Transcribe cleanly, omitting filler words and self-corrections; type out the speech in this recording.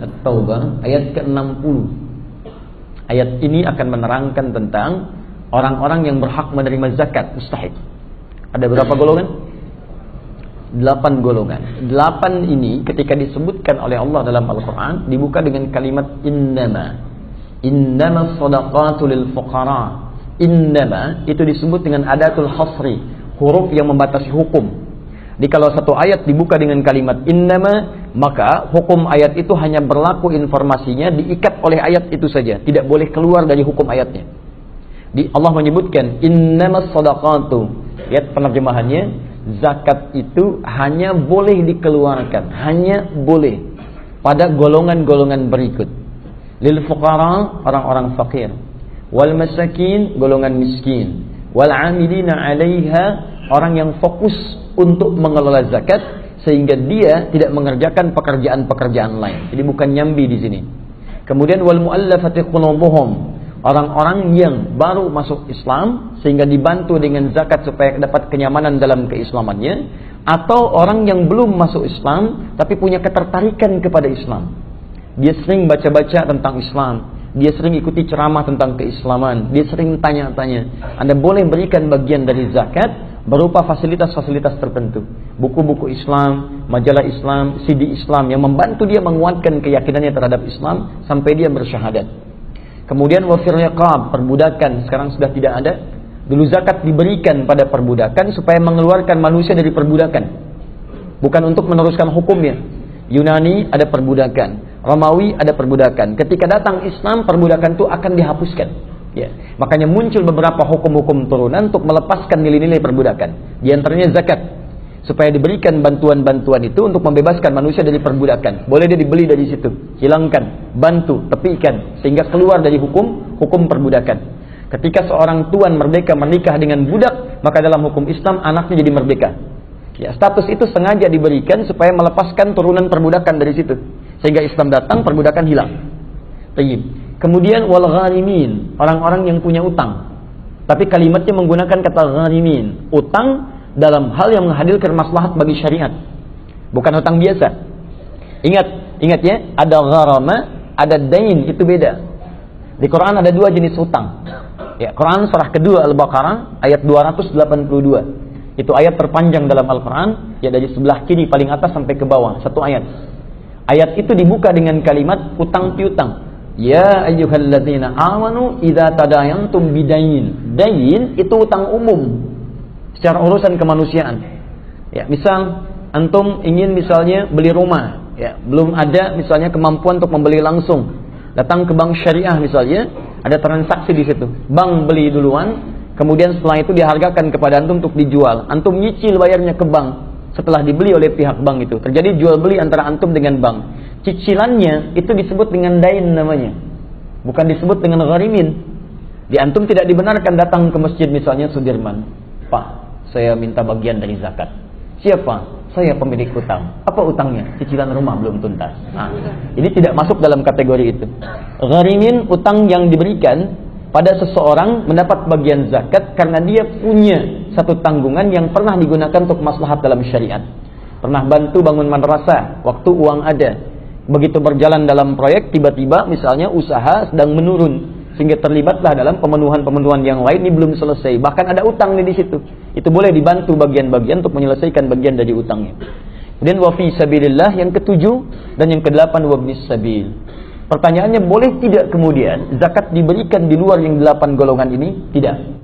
At-Taubah ayat ke-60. Ayat ini akan menerangkan tentang orang-orang yang berhak menerima zakat mustahik. Ada berapa golongan? 8 golongan. 8 ini ketika disebutkan oleh Allah dalam Al-Quran dibuka dengan kalimat innama. Innama sadaqatu lil fuqara. Innama itu disebut dengan adatul hasri, huruf yang membatasi hukum. Jadi kalau satu ayat dibuka dengan kalimat innama, maka hukum ayat itu hanya berlaku, informasinya diikat oleh ayat itu saja, tidak boleh keluar dari hukum ayatnya. Allah menyebutkan innamas shadaqatu. Lihat penerjemahannya, zakat itu hanya boleh dikeluarkan, hanya boleh pada golongan-golongan berikut. Lil fuqara, orang-orang fakir, wal masakin, golongan miskin, wal amilina 'alaiha, orang yang fokus untuk mengelola zakat sehingga dia tidak mengerjakan pekerjaan-pekerjaan lain. Jadi bukan nyambi di sini. Kemudian wal muallafati qulubuhum, orang-orang yang baru masuk Islam sehingga dibantu dengan zakat supaya dapat kenyamanan dalam keislamannya, atau orang yang belum masuk Islam tapi punya ketertarikan kepada Islam. Dia sering baca-baca tentang Islam, dia sering ikuti ceramah tentang keislaman, dia sering tanya-tanya. Anda boleh berikan bagian dari zakat berupa fasilitas-fasilitas tertentu, buku-buku Islam, majalah Islam, CD Islam yang membantu dia menguatkan keyakinannya terhadap Islam sampai dia bersyahadat. Kemudian wafir riqab, perbudakan, sekarang sudah tidak ada. Dulu zakat diberikan pada perbudakan supaya mengeluarkan manusia dari perbudakan, bukan untuk meneruskan hukumnya. Yunani ada perbudakan, Romawi ada perbudakan. Ketika datang Islam, perbudakan itu akan dihapuskan. Ya, makanya muncul beberapa hukum-hukum turunan untuk melepaskan nilai-nilai perbudakan. Di antaranya zakat, supaya diberikan bantuan-bantuan itu untuk membebaskan manusia dari perbudakan. Boleh dia dibeli dari situ, hilangkan, bantu, tepikan, sehingga keluar dari hukum perbudakan. Ketika seorang tuan merdeka menikah dengan budak, maka dalam hukum Islam anaknya jadi merdeka. Ya, status itu sengaja diberikan supaya melepaskan turunan perbudakan dari situ, sehingga Islam datang, perbudakan hilang. Tayyib. Kemudian wal gharimin, orang-orang yang punya utang. Tapi kalimatnya menggunakan kata gharimin, utang dalam hal yang menghadirkan maslahat bagi syariat, bukan utang biasa. Ingat ya, ada gharama, ada dain, itu beda. Di Quran ada 2 jenis utang. Ya, Quran surah kedua Al-Baqarah ayat 282. Itu ayat terpanjang dalam Al-Quran, ya dari sebelah kiri paling atas sampai ke bawah, satu ayat. Ayat itu dibuka dengan kalimat utang piutang. Ya ayyuhalladzina amanu idza tadayantum bidain. Dain itu utang umum secara urusan kemanusiaan. Ya, misal antum ingin misalnya beli rumah, ya, belum ada misalnya kemampuan untuk membeli langsung. Datang ke bank syariah misalnya, ada transaksi di situ. Bank beli duluan, kemudian setelah itu dihargakan kepada antum untuk dijual. Antum nyicil bayarnya ke bank setelah dibeli oleh pihak bank itu. Terjadi jual beli antara antum dengan bank. Cicilannya itu disebut dengan dain namanya, bukan disebut dengan gharimin. Di antum tidak dibenarkan datang ke masjid misalnya Sudirman, Pak, saya minta bagian dari zakat. Siapa? Saya pemilik utang. Apa utangnya? Cicilan rumah belum tuntas. Nah, ini tidak masuk dalam kategori itu. Gharimin, utang yang diberikan pada seseorang mendapat bagian zakat karena dia punya satu tanggungan yang pernah digunakan untuk maslahat dalam syariat. Pernah bantu bangun madrasah waktu uang ada. Begitu berjalan dalam proyek, tiba-tiba misalnya usaha sedang menurun, sehingga terlibatlah dalam pemenuhan-pemenuhan yang lain, ini belum selesai, bahkan ada utang nih di situ. Itu boleh dibantu bagian-bagian untuk menyelesaikan bagian dari utangnya. Kemudian wa fi sabilillah yang ke-7 dan yang ke-8 wa ibnis sabil. Pertanyaannya, boleh tidak kemudian zakat diberikan di luar yang 8 golongan ini? Tidak.